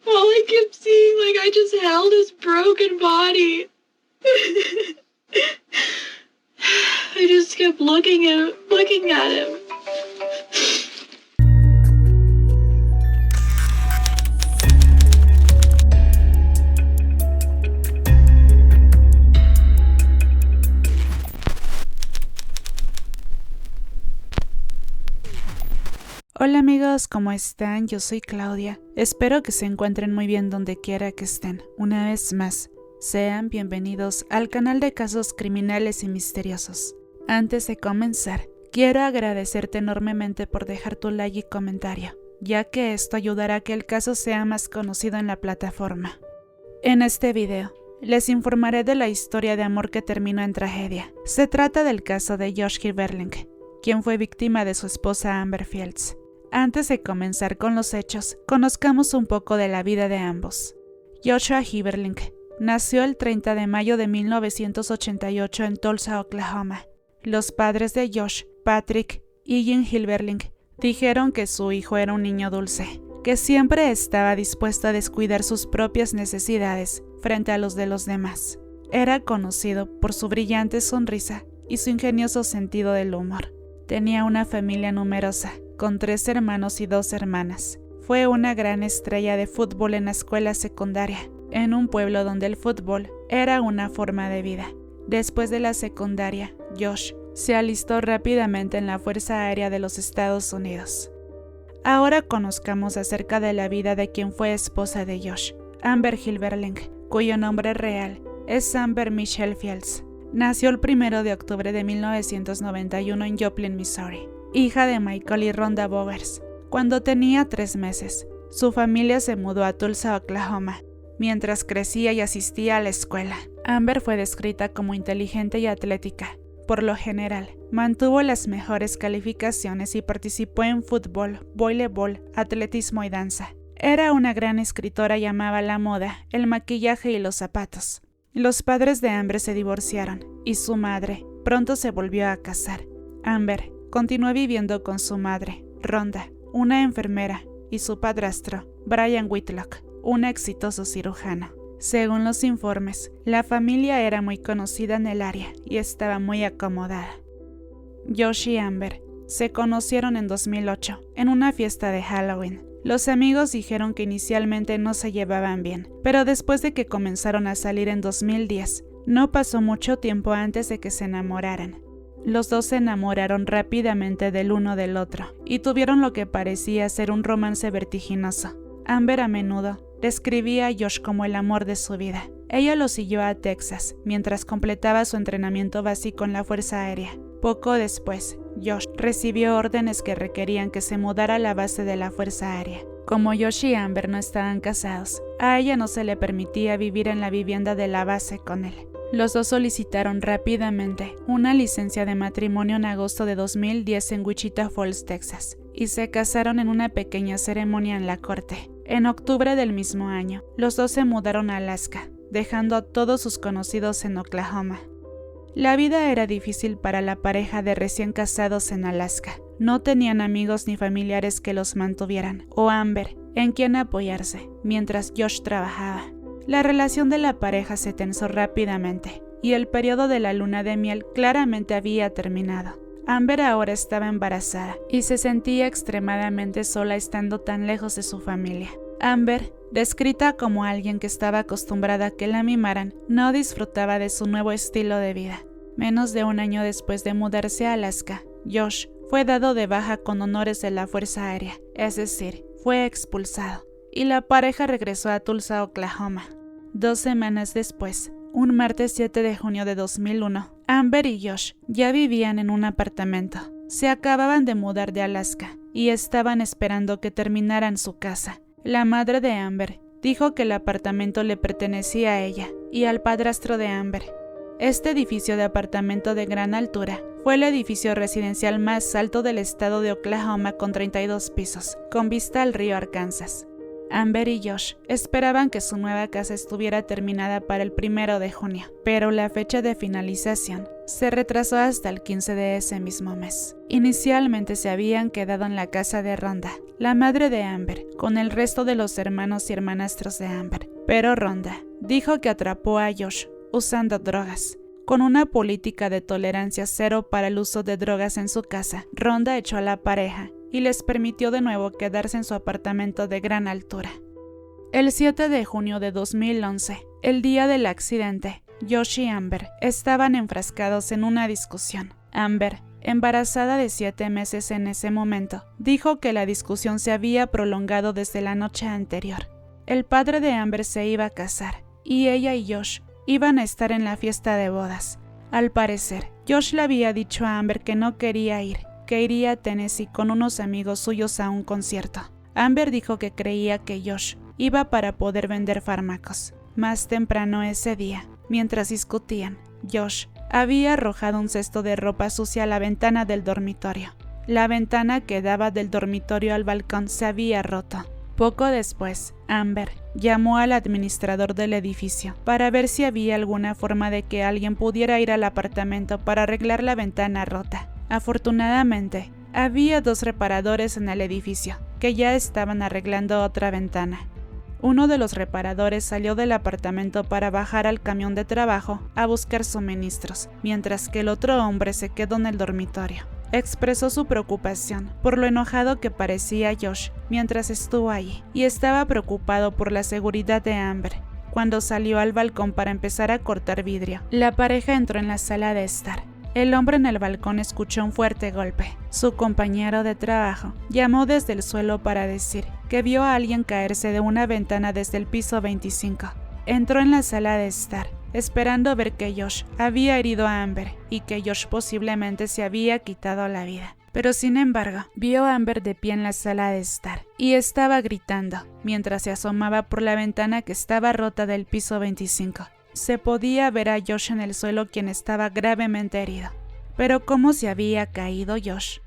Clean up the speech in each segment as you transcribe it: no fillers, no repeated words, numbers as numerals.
All I kept seeing, I just held his broken body. I just kept looking at him. Hola amigos, ¿cómo están? Yo soy Claudia. Espero que se encuentren muy bien donde quiera que estén. Una vez más, sean bienvenidos al canal de casos criminales y misteriosos. Antes de comenzar, quiero agradecerte enormemente por dejar tu like y comentario, ya que esto ayudará a que el caso sea más conocido en la plataforma. En este video, les informaré de la historia de amor que terminó en tragedia. Se trata del caso de Josh Hilberling, quien fue víctima de su esposa Amber Fields. Antes de comenzar con los hechos, conozcamos un poco de la vida de ambos. Joshua Hilberling nació el 30 de mayo de 1988 en Tulsa, Oklahoma. Los padres de Josh, Patrick y Jean Hilberling, dijeron que su hijo era un niño dulce, que siempre estaba dispuesto a descuidar sus propias necesidades frente a los de los demás. Era conocido por su brillante sonrisa y su ingenioso sentido del humor. Tenía una familia numerosa, con 3 hermanos y 2 hermanas. Fue una gran estrella de fútbol en la escuela secundaria, en un pueblo donde el fútbol era una forma de vida. Después de la secundaria, Josh se alistó rápidamente en la Fuerza Aérea de los Estados Unidos. Ahora conozcamos acerca de la vida de quien fue esposa de Josh, Amber Hilberling, cuyo nombre real es Amber Michelle Fields. Nació el 1 de octubre de 1991 en Joplin, Missouri, hija de Michael y Rhonda Bowers. Cuando tenía 3 meses, su familia se mudó a Tulsa, Oklahoma. Mientras crecía y asistía a la escuela, Amber fue descrita como inteligente y atlética. Por lo general, mantuvo las mejores calificaciones y participó en fútbol, voleibol, atletismo y danza. Era una gran escritora y amaba la moda, el maquillaje y los zapatos. Los padres de Amber se divorciaron y su madre pronto se volvió a casar. Amber continuó viviendo con su madre, Rhonda, una enfermera, y su padrastro, Brian Whitlock, un exitoso cirujano. Según los informes, la familia era muy conocida en el área y estaba muy acomodada. Josh y Amber se conocieron en 2008, en una fiesta de Halloween. Los amigos dijeron que inicialmente no se llevaban bien, pero después de que comenzaron a salir en 2010, no pasó mucho tiempo antes de que se enamoraran. Los dos se enamoraron rápidamente del uno del otro y tuvieron lo que parecía ser un romance vertiginoso. Amber a menudo describía a Josh como el amor de su vida. Ella lo siguió a Texas mientras completaba su entrenamiento básico en la Fuerza Aérea. Poco después, Josh recibió órdenes que requerían que se mudara a la base de la Fuerza Aérea. Como Josh y Amber no estaban casados, a ella no se le permitía vivir en la vivienda de la base con él. Los dos solicitaron rápidamente una licencia de matrimonio en agosto de 2010 en Wichita Falls, Texas, y se casaron en una pequeña ceremonia en la corte. En octubre del mismo año, los dos se mudaron a Alaska, dejando a todos sus conocidos en Oklahoma. La vida era difícil para la pareja de recién casados en Alaska. No tenían amigos ni familiares que los mantuvieran, o Amber, en quien apoyarse, mientras Josh trabajaba. La relación de la pareja se tensó rápidamente, y el periodo de la luna de miel claramente había terminado. Amber ahora estaba embarazada, y se sentía extremadamente sola estando tan lejos de su familia. Amber, descrita como alguien que estaba acostumbrada a que la mimaran, no disfrutaba de su nuevo estilo de vida. Menos de un año después de mudarse a Alaska, Josh fue dado de baja con honores de la Fuerza Aérea, es decir, fue expulsado, y la pareja regresó a Tulsa, Oklahoma. 2 semanas después, un martes 7 de junio de 2001, Amber y Josh ya vivían en un apartamento. Se acababan de mudar de Alaska y estaban esperando que terminaran su casa. La madre de Amber dijo que el apartamento le pertenecía a ella y al padrastro de Amber. Este edificio de apartamento de gran altura fue el edificio residencial más alto del estado de Oklahoma con 32 pisos, con vista al río Arkansas. Amber y Josh esperaban que su nueva casa estuviera terminada para el 1 de junio, pero la fecha de finalización se retrasó hasta el 15 de ese mismo mes. Inicialmente se habían quedado en la casa de Rhonda, la madre de Amber, con el resto de los hermanos y hermanastros de Amber, pero Rhonda dijo que atrapó a Josh usando drogas. Con una política de tolerancia cero para el uso de drogas en su casa, Rhonda echó a la pareja y les permitió de nuevo quedarse en su apartamento de gran altura. El 7 de junio de 2011, el día del accidente, Josh y Amber estaban enfrascados en una discusión. Amber, embarazada de 7 meses en ese momento, dijo que la discusión se había prolongado desde la noche anterior. El padre de Amber se iba a casar y ella y Josh iban a estar en la fiesta de bodas. Al parecer, Josh le había dicho a Amber que no quería ir, que iría a Tennessee con unos amigos suyos a un concierto. Amber dijo que creía que Josh iba para poder vender fármacos. Más temprano ese día, mientras discutían, Josh había arrojado un cesto de ropa sucia a la ventana del dormitorio. La ventana que daba del dormitorio al balcón se había roto. Poco después, Amber llamó al administrador del edificio para ver si había alguna forma de que alguien pudiera ir al apartamento para arreglar la ventana rota. Afortunadamente, había 2 reparadores en el edificio que ya estaban arreglando otra ventana. Uno de los reparadores salió del apartamento para bajar al camión de trabajo a buscar suministros, mientras que el otro hombre se quedó en el dormitorio. Expresó su preocupación por lo enojado que parecía Josh mientras estuvo allí y estaba preocupado por la seguridad de Amber. Cuando salió al balcón para empezar a cortar vidrio, la pareja entró en la sala de estar. El hombre en el balcón escuchó un fuerte golpe. Su compañero de trabajo llamó desde el suelo para decir que vio a alguien caerse de una ventana desde el piso 25. Entró en la sala de estar, esperando ver que Josh había herido a Amber y que Josh posiblemente se había quitado la vida. Pero sin embargo, vio a Amber de pie en la sala de estar y estaba gritando mientras se asomaba por la ventana que estaba rota del piso 25. Se podía ver a Josh en el suelo, quien estaba gravemente herido. Pero ¿cómo se había caído Josh?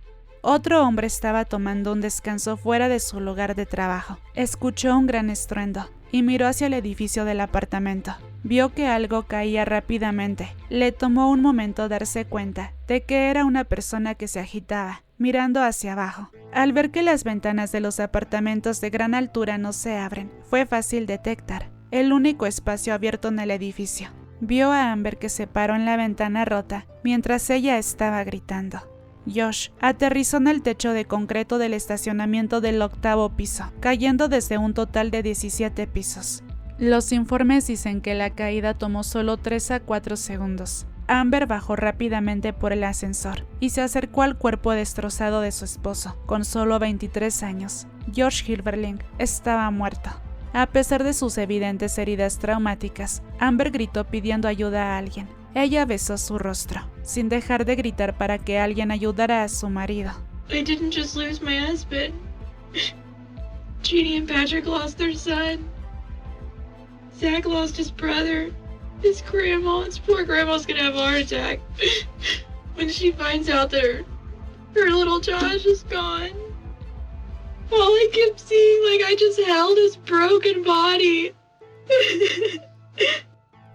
Otro hombre estaba tomando un descanso fuera de su lugar de trabajo. Escuchó un gran estruendo y miró hacia el edificio del apartamento. Vio que algo caía rápidamente. Le tomó un momento darse cuenta de que era una persona que se agitaba, mirando hacia abajo. Al ver que las ventanas de los apartamentos de gran altura no se abren, fue fácil detectar el único espacio abierto en el edificio. Vio a Amber que se paró en la ventana rota mientras ella estaba gritando. Josh aterrizó en el techo de concreto del estacionamiento del 8º piso, cayendo desde un total de 17 pisos. Los informes dicen que la caída tomó solo 3 a 4 segundos. Amber bajó rápidamente por el ascensor y se acercó al cuerpo destrozado de su esposo, con solo 23 años. Josh Hilberling estaba muerto. A pesar de sus evidentes heridas traumáticas, Amber gritó pidiendo ayuda a alguien. Ella besó su rostro, sin dejar de gritar para que alguien ayudara a su marido. I didn't just lose my husband. Jeannie and Patrick lost their son. Zach lost his brother. His grandma. His poor grandma's gonna have a heart attack when she finds out that her little Josh is gone. All I kept seeing, I just held his broken body.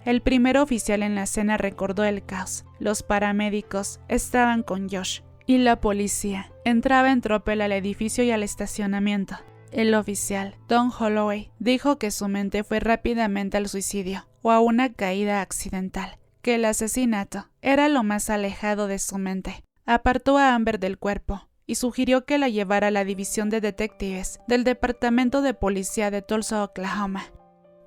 El primer oficial en la escena recordó el caos. Los paramédicos estaban con Josh y la policía entraba en tropel al edificio y al estacionamiento. El oficial, Don Holloway, dijo que su mente fue rápidamente al suicidio o a una caída accidental, que el asesinato era lo más alejado de su mente. Apartó a Amber del cuerpo y sugirió que la llevara a la división de detectives del Departamento de Policía de Tulsa, Oklahoma.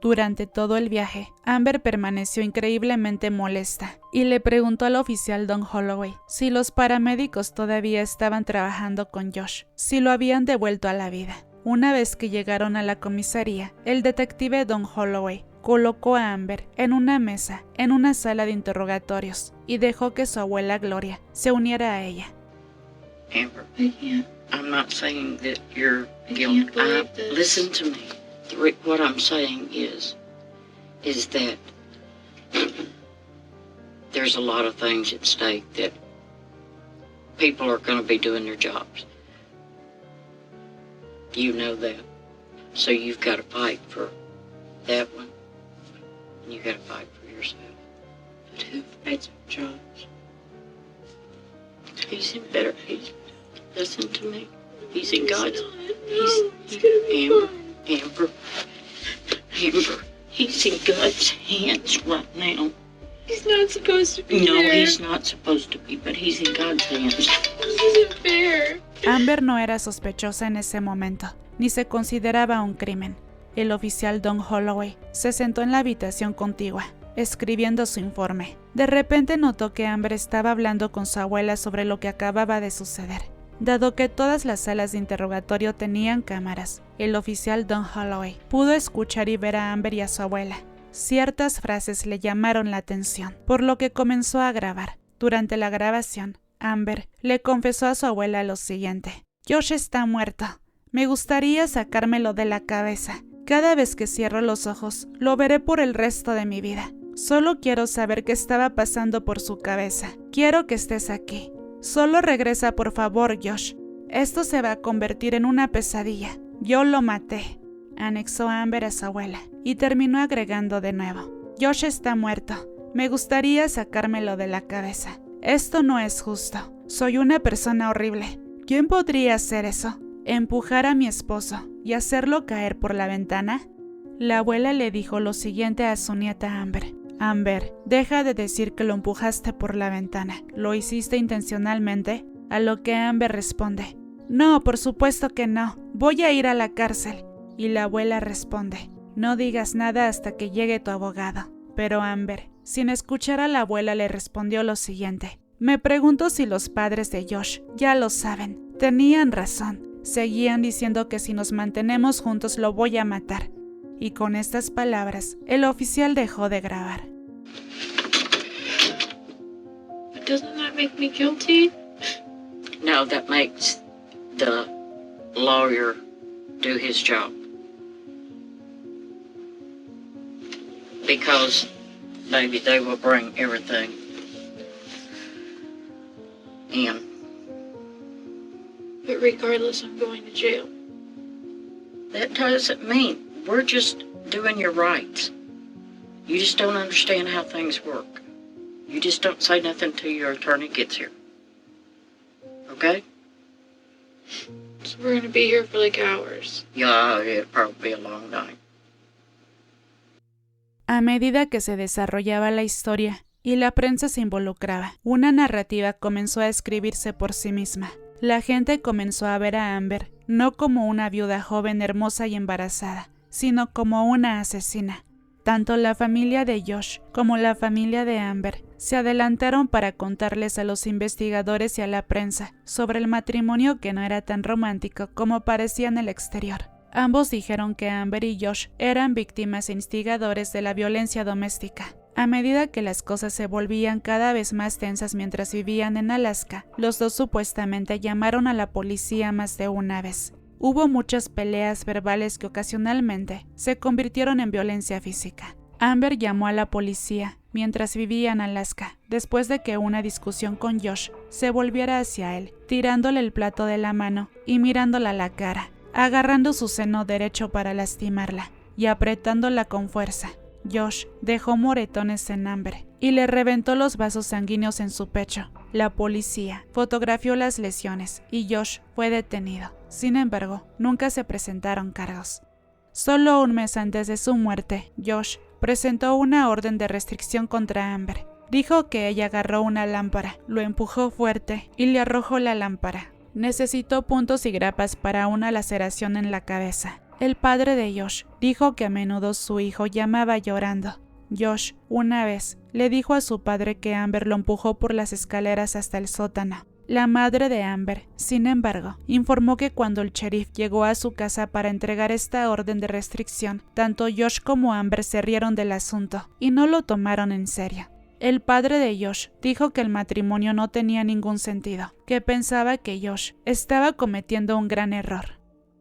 Durante todo el viaje, Amber permaneció increíblemente molesta y le preguntó al oficial Don Holloway si los paramédicos todavía estaban trabajando con Josh, si lo habían devuelto a la vida. Una vez que llegaron a la comisaría, el detective Don Holloway colocó a Amber en una mesa en una sala de interrogatorios y dejó que su abuela Gloria se uniera a ella. Amber, I can't. I'm not saying that you're I guilty. can't believe this. Listen to me. What I'm saying is that there's a lot of things at stake that people are going to be doing their jobs. You know that. So you've got to fight for that one. And you got to fight for yourself. But who fights for Josh? He's in better. Listen to me. He's in God's. It's gonna be fine. Amber. He's in God's hands right now. He's not supposed to be No, there. he's not supposed to be, but he's in God's hands. This isn't fair. Amber no era sospechosa en ese momento, ni se consideraba un crimen. El oficial Don Holloway se sentó en la habitación contigua, escribiendo su informe. De repente notó que Amber estaba hablando con su abuela sobre lo que acababa de suceder. Dado que todas las salas de interrogatorio tenían cámaras, el oficial Don Holloway pudo escuchar y ver a Amber y a su abuela. Ciertas frases le llamaron la atención, por lo que comenzó a grabar. Durante la grabación, Amber le confesó a su abuela lo siguiente: Josh está muerto. Me gustaría sacármelo de la cabeza. Cada vez que cierro los ojos, lo veré por el resto de mi vida. Solo quiero saber qué estaba pasando por su cabeza. Quiero que estés aquí. Solo regresa, por favor, Josh. Esto se va a convertir en una pesadilla. Yo lo maté, anexó Amber a su abuela, y terminó agregando de nuevo: Josh está muerto. Me gustaría sacármelo de la cabeza. Esto no es justo. Soy una persona horrible. ¿Quién podría hacer eso? ¿Empujar a mi esposo y hacerlo caer por la ventana? La abuela le dijo lo siguiente a su nieta Amber: Amber, deja de decir que lo empujaste por la ventana. ¿Lo hiciste intencionalmente? A lo que Amber responde: No, por supuesto que no. Voy a ir a la cárcel. Y la abuela responde: No digas nada hasta que llegue tu abogado. Pero Amber, sin escuchar a la abuela, le respondió lo siguiente: Me pregunto si los padres de Josh ya lo saben. Tenían razón. Seguían diciendo que si nos mantenemos juntos lo voy a matar. Y con estas palabras, el oficial dejó de grabar. But doesn't that make me guilty? No, that makes the lawyer do his job. Because, baby, they will bring everything in. But regardless, I'm going to jail. That doesn't mean we're just doing your rights. You just don't understand how things work. You just don't say nothing till your attorney gets here. Okay? So we're gonna be here for like hours. Yeah, it'll probably be a long night. A medida que se desarrollaba la historia y la prensa se involucraba, una narrativa comenzó a escribirse por sí misma. La gente comenzó a ver a Amber no como una viuda joven hermosa y embarazada, sino como una asesina. Tanto la familia de Josh como la familia de Amber se adelantaron para contarles a los investigadores y a la prensa sobre el matrimonio que no era tan romántico como parecía en el exterior. Ambos dijeron que Amber y Josh eran víctimas e instigadores de la violencia doméstica. A medida que las cosas se volvían cada vez más tensas mientras vivían en Alaska, los dos supuestamente llamaron a la policía más de una vez. Hubo muchas peleas verbales que ocasionalmente se convirtieron en violencia física. Amber llamó a la policía mientras vivía en Alaska, después de que una discusión con Josh se volviera hacia él, tirándole el plato de la mano y mirándola a la cara, agarrando su seno derecho para lastimarla y apretándola con fuerza. Josh dejó moretones en Amber y le reventó los vasos sanguíneos en su pecho. La policía fotografió las lesiones y Josh fue detenido. Sin embargo, nunca se presentaron cargos. Solo un mes antes de su muerte, Josh presentó una orden de restricción contra Amber. Dijo que ella agarró una lámpara, lo empujó fuerte y le arrojó la lámpara. Necesitó puntos y grapas para una laceración en la cabeza. El padre de Josh dijo que a menudo su hijo llamaba llorando. Josh, una vez, le dijo a su padre que Amber lo empujó por las escaleras hasta el sótano. La madre de Amber, sin embargo, informó que cuando el sheriff llegó a su casa para entregar esta orden de restricción, tanto Josh como Amber se rieron del asunto y no lo tomaron en serio. El padre de Josh dijo que el matrimonio no tenía ningún sentido, que pensaba que Josh estaba cometiendo un gran error.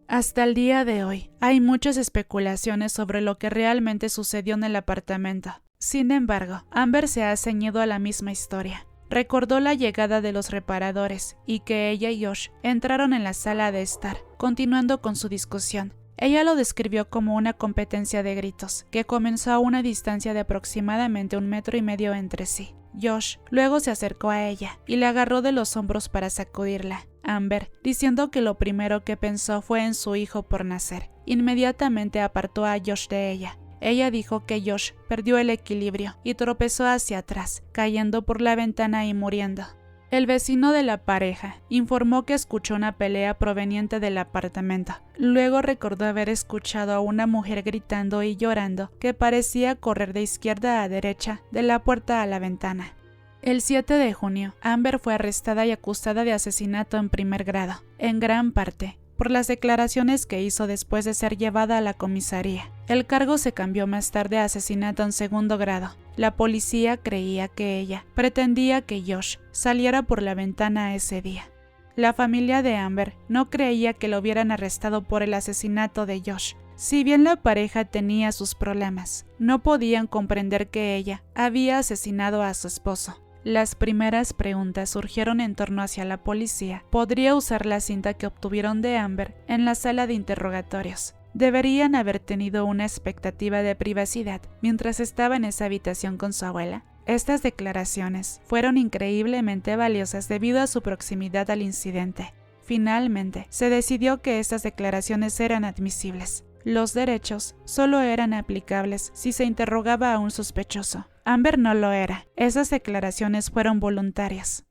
Hasta el día de hoy, hay muchas especulaciones sobre lo que realmente sucedió en el apartamento. Sin embargo, Amber se ha ceñido a la misma historia. Recordó la llegada de los reparadores y que ella y Josh entraron en la sala de estar, continuando con su discusión. Ella lo describió como una competencia de gritos, que comenzó a una distancia de aproximadamente 1,5 metros entre sí. Josh luego se acercó a ella y le agarró de los hombros para sacudirla. Amber, diciendo que lo primero que pensó fue en su hijo por nacer, inmediatamente apartó a Josh de ella. Ella dijo que Josh perdió el equilibrio y tropezó hacia atrás, cayendo por la ventana y muriendo. El vecino de la pareja informó que escuchó una pelea proveniente del apartamento. Luego recordó haber escuchado a una mujer gritando y llorando que parecía correr de izquierda a derecha de la puerta a la ventana. El 7 de junio, Amber fue arrestada y acusada de asesinato en primer grado, en gran parte por las declaraciones que hizo después de ser llevada a la comisaría. El cargo se cambió más tarde a asesinato en segundo grado. La policía creía que ella pretendía que Josh saliera por la ventana ese día. La familia de Amber no creía que lo hubieran arrestado por el asesinato de Josh. Si bien la pareja tenía sus problemas, no podían comprender que ella había asesinado a su esposo. Las primeras preguntas surgieron en torno hacia la policía. ¿Podría usar la cinta que obtuvieron de Amber en la sala de interrogatorios? ¿Deberían haber tenido una expectativa de privacidad mientras estaba en esa habitación con su abuela? Estas declaraciones fueron increíblemente valiosas debido a su proximidad al incidente. Finalmente, se decidió que estas declaraciones eran admisibles. Los derechos solo eran aplicables si se interrogaba a un sospechoso. Amber no lo era. Esas declaraciones fueron voluntarias.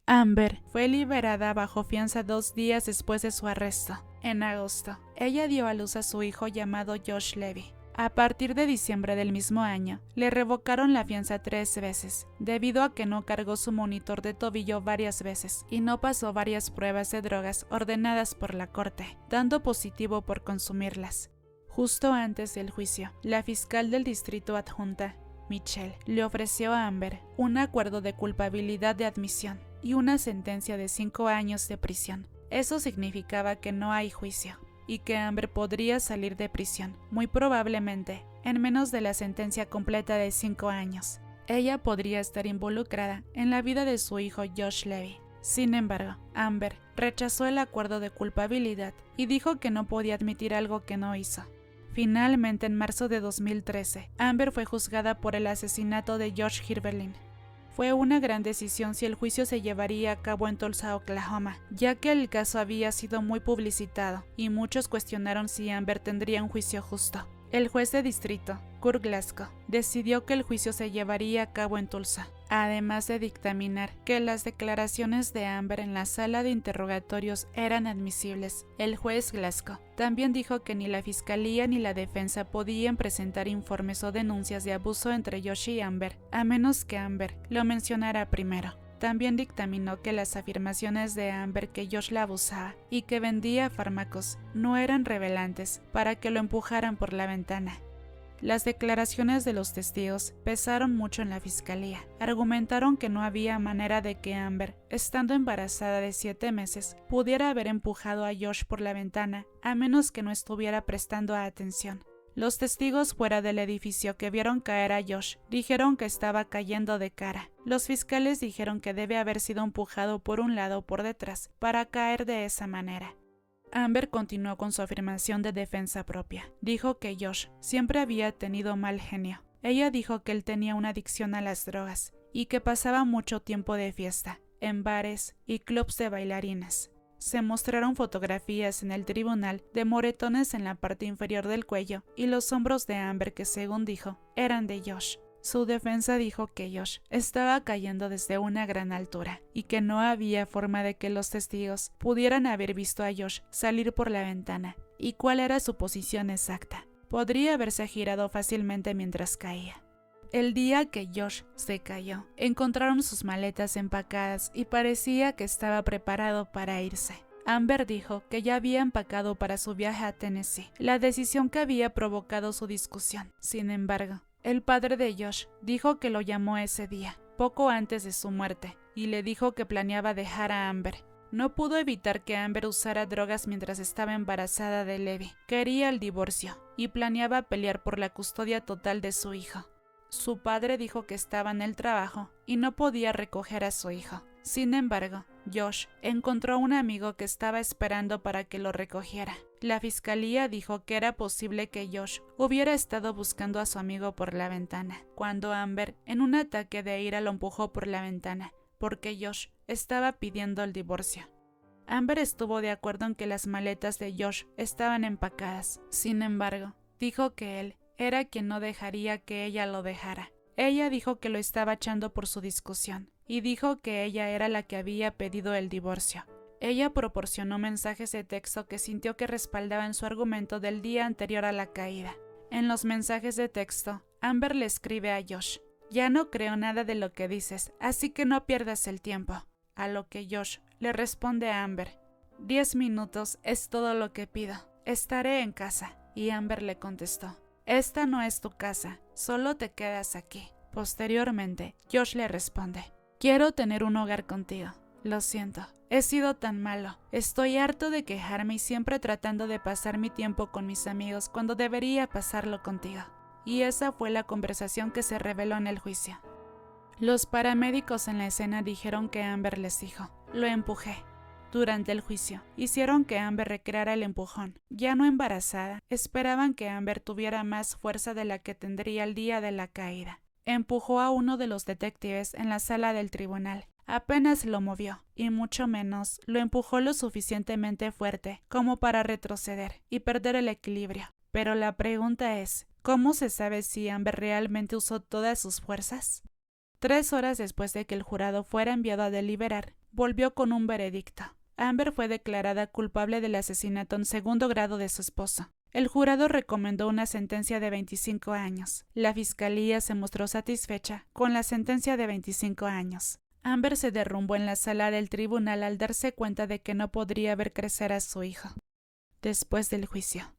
Amber fue liberada bajo fianza 2 días después de su arresto. En agosto, ella dio a luz a su hijo llamado Josh Levy. A partir de diciembre del mismo año, le revocaron la fianza 3 veces, debido a que no cargó su monitor de tobillo varias veces y no pasó varias pruebas de drogas ordenadas por la corte, dando positivo por consumirlas. Justo antes del juicio, la fiscal del distrito adjunta, Michelle, le ofreció a Amber un acuerdo de culpabilidad de admisión y una sentencia de 5 años de prisión. Eso significaba que no hay juicio y que Amber podría salir de prisión, muy probablemente, en menos de la sentencia completa de 5 años. Ella podría estar involucrada en la vida de su hijo Josh Levy. Sin embargo, Amber rechazó el acuerdo de culpabilidad y dijo que no podía admitir algo que no hizo. Finalmente, en marzo de 2013, Amber fue juzgada por el asesinato de Josh Hirberlin. Fue una gran decisión si el juicio se llevaría a cabo en Tulsa, Oklahoma, ya que el caso había sido muy publicitado y muchos cuestionaron si Amber tendría un juicio justo. El juez de distrito, Kurt Glasgow, decidió que el juicio se llevaría a cabo en Tulsa, además de dictaminar que las declaraciones de Amber en la sala de interrogatorios eran admisibles. El juez Glasgow también dijo que ni la fiscalía ni la defensa podían presentar informes o denuncias de abuso entre Josh y Amber, a menos que Amber lo mencionara primero. También dictaminó que las afirmaciones de Amber que Josh la abusaba y que vendía fármacos no eran revelantes para que lo empujaran por la ventana. Las declaraciones de los testigos pesaron mucho en la fiscalía. Argumentaron que no había manera de que Amber, estando embarazada de 7 meses, pudiera haber empujado a Josh por la ventana a menos que no estuviera prestando atención. Los testigos fuera del edificio que vieron caer a Josh dijeron que estaba cayendo de cara. Los fiscales dijeron que debe haber sido empujado por un lado o por detrás para caer de esa manera. Amber continuó con su afirmación de defensa propia. Dijo que Josh siempre había tenido mal genio. Ella dijo que él tenía una adicción a las drogas y que pasaba mucho tiempo de fiesta, en bares y clubs de bailarinas. Se mostraron fotografías en el tribunal de moretones en la parte inferior del cuello y los hombros de Amber que, según dijo, eran de Josh. Su defensa dijo que Josh estaba cayendo desde una gran altura y que no había forma de que los testigos pudieran haber visto a Josh salir por la ventana y cuál era su posición exacta. Podría haberse girado fácilmente mientras caía. El día que Josh se cayó, encontraron sus maletas empacadas y parecía que estaba preparado para irse. Amber dijo que ya había empacado para su viaje a Tennessee, la decisión que había provocado su discusión. Sin embargo, el padre de Josh dijo que lo llamó ese día, poco antes de su muerte, y le dijo que planeaba dejar a Amber. No pudo evitar que Amber usara drogas mientras estaba embarazada de Levy. Quería el divorcio y planeaba pelear por la custodia total de su hijo. Su padre dijo que estaba en el trabajo y no podía recoger a su hijo. Sin embargo, Josh encontró a un amigo que estaba esperando para que lo recogiera. La fiscalía dijo que era posible que Josh hubiera estado buscando a su amigo por la ventana, cuando Amber, en un ataque de ira, lo empujó por la ventana, porque Josh estaba pidiendo el divorcio. Amber estuvo de acuerdo en que las maletas de Josh estaban empacadas. Sin embargo, dijo que él era quien no dejaría que ella lo dejara. Ella dijo que lo estaba echando por su discusión, y dijo que ella era la que había pedido el divorcio. Ella proporcionó mensajes de texto que sintió que respaldaban su argumento del día anterior a la caída. En los mensajes de texto, Amber le escribe a Josh: «Ya no creo nada de lo que dices, así que no pierdas el tiempo». A lo que Josh le responde a Amber: «10 minutos es todo lo que pido. Estaré en casa». Y Amber le contestó: «Esta no es tu casa, solo te quedas aquí». Posteriormente, Josh le responde: «Quiero tener un hogar contigo. Lo siento, he sido tan malo. Estoy harto de quejarme y siempre tratando de pasar mi tiempo con mis amigos cuando debería pasarlo contigo». Y esa fue la conversación que se reveló en el juicio. Los paramédicos en la escena dijeron que Amber les dijo: «Lo empujé». Durante el juicio, hicieron que Amber recreara el empujón. Ya no embarazada, esperaban que Amber tuviera más fuerza de la que tendría el día de la caída. Empujó a uno de los detectives en la sala del tribunal. Apenas lo movió, y mucho menos lo empujó lo suficientemente fuerte como para retroceder y perder el equilibrio. Pero la pregunta es, ¿cómo se sabe si Amber realmente usó todas sus fuerzas? 3 horas después de que el jurado fuera enviado a deliberar, volvió con un veredicto. Amber fue declarada culpable del asesinato en segundo grado de su esposo. El jurado recomendó una sentencia de 25 años. La fiscalía se mostró satisfecha con la sentencia de 25 años. Amber se derrumbó en la sala del tribunal al darse cuenta de que no podría ver crecer a su hijo. Después del juicio.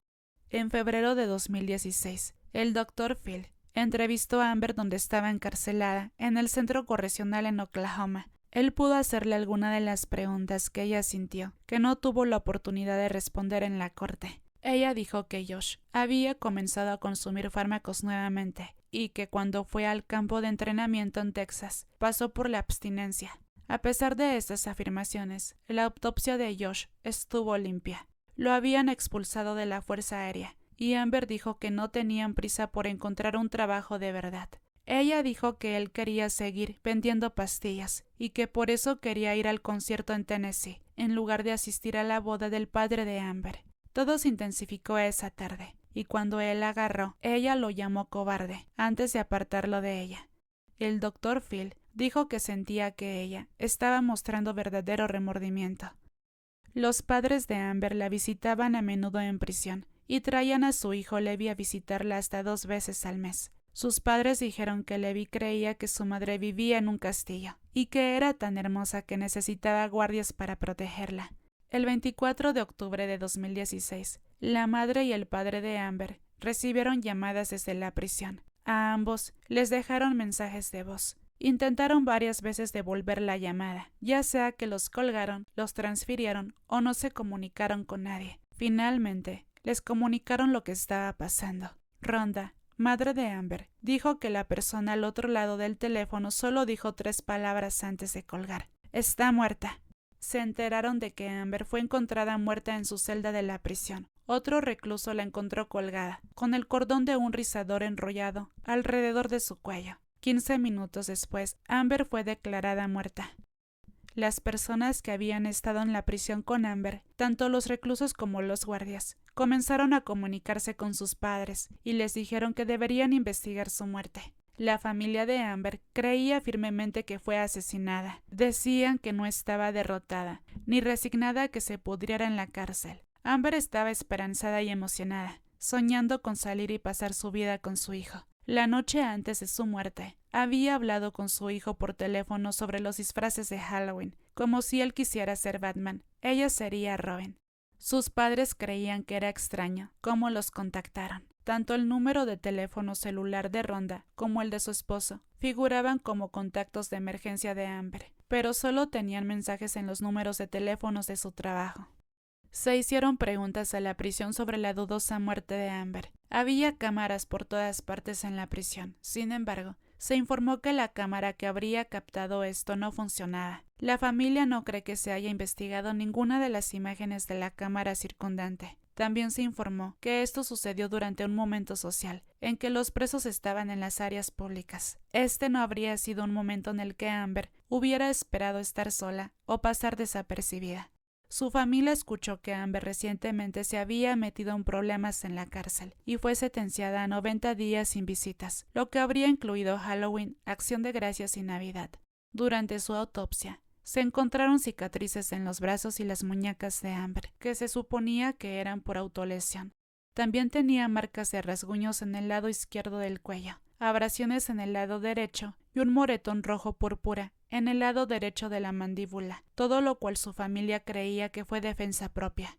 En febrero de 2016, el Dr. Phil entrevistó a Amber donde estaba encarcelada, en el centro correccional en Oklahoma. Él pudo hacerle alguna de las preguntas que ella sintió, que no tuvo la oportunidad de responder en la corte. Ella dijo que Josh había comenzado a consumir fármacos nuevamente y que cuando fue al campo de entrenamiento en Texas pasó por la abstinencia. A pesar de estas afirmaciones, la autopsia de Josh estuvo limpia. Lo habían expulsado de la Fuerza Aérea y Amber dijo que no tenían prisa por encontrar un trabajo de verdad. Ella dijo que él quería seguir vendiendo pastillas y que por eso quería ir al concierto en Tennessee, en lugar de asistir a la boda del padre de Amber. Todo se intensificó esa tarde, y cuando él la agarró, ella lo llamó cobarde, antes de apartarlo de ella. El Dr. Phil dijo que sentía que ella estaba mostrando verdadero remordimiento. Los padres de Amber la visitaban a menudo en prisión, y traían a su hijo Levi a visitarla hasta 2 veces al mes. Sus padres dijeron que Levi creía que su madre vivía en un castillo y que era tan hermosa que necesitaba guardias para protegerla. El 24 de octubre de 2016, la madre y el padre de Amber recibieron llamadas desde la prisión. A ambos les dejaron mensajes de voz. Intentaron varias veces devolver la llamada, ya sea que los colgaron, los transfirieron o no se comunicaron con nadie. Finalmente, les comunicaron lo que estaba pasando. Rhonda, madre de Amber, dijo que la persona al otro lado del teléfono solo dijo 3 palabras antes de colgar: «Está muerta». Se enteraron de que Amber fue encontrada muerta en su celda de la prisión. Otro recluso la encontró colgada, con el cordón de un rizador enrollado alrededor de su cuello. 15 minutos después, Amber fue declarada muerta. Las personas que habían estado en la prisión con Amber, tanto los reclusos como los guardias, comenzaron a comunicarse con sus padres y les dijeron que deberían investigar su muerte. La familia de Amber creía firmemente que fue asesinada. Decían que no estaba derrotada, ni resignada a que se pudriera en la cárcel. Amber estaba esperanzada y emocionada, soñando con salir y pasar su vida con su hijo. La noche antes de su muerte, había hablado con su hijo por teléfono sobre los disfraces de Halloween, como si él quisiera ser Batman. Ella sería Robin. Sus padres creían que era extraño cómo los contactaron. Tanto el número de teléfono celular de Rhonda como el de su esposo figuraban como contactos de emergencia de Amber, pero solo tenían mensajes en los números de teléfonos de su trabajo. Se hicieron preguntas a la prisión sobre la dudosa muerte de Amber. Había cámaras por todas partes en la prisión. Sin embargo, Se informó que la cámara que habría captado esto no funcionaba. La familia no cree que se haya investigado ninguna de las imágenes de la cámara circundante. También se informó que esto sucedió durante un momento social, en que los presos estaban en las áreas públicas. Este no habría sido un momento en el que Amber hubiera esperado estar sola o pasar desapercibida. Su familia escuchó que Amber recientemente se había metido en problemas en la cárcel y fue sentenciada a 90 días sin visitas, lo que habría incluido Halloween, Acción de Gracias y Navidad. Durante su autopsia, se encontraron cicatrices en los brazos y las muñecas de Amber, que se suponía que eran por autolesión. También tenía marcas de rasguños en el lado izquierdo del cuello, abrasiones en el lado derecho y un moretón rojo púrpura en el lado derecho de la mandíbula, todo lo cual su familia creía que fue defensa propia.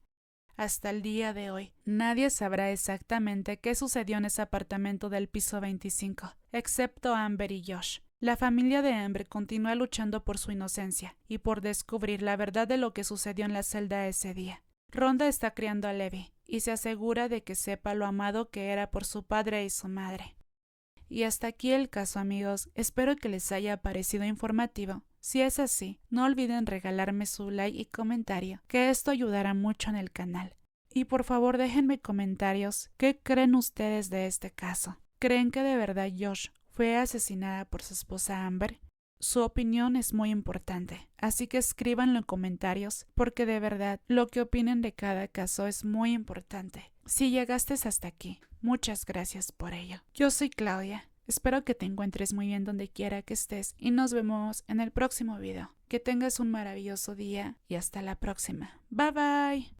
Hasta el día de hoy, nadie sabrá exactamente qué sucedió en ese apartamento del piso 25, excepto Amber y Josh. La familia de Amber continúa luchando por su inocencia y por descubrir la verdad de lo que sucedió en la celda ese día. Rhonda está criando a Levi y se asegura de que sepa lo amado que era por su padre y su madre. Y hasta aquí el caso, amigos. Espero que les haya parecido informativo. Si es así, no olviden regalarme su like y comentario, que esto ayudará mucho en el canal. Y por favor déjenme comentarios, ¿qué creen ustedes de este caso? ¿Creen que de verdad Josh fue asesinada por su esposa Amber? Su opinión es muy importante, así que escríbanlo en comentarios, porque de verdad lo que opinen de cada caso es muy importante. Si llegaste hasta aquí, muchas gracias por ello. Yo soy Claudia, espero que te encuentres muy bien donde quiera que estés y nos vemos en el próximo video. Que tengas un maravilloso día y hasta la próxima. Bye bye.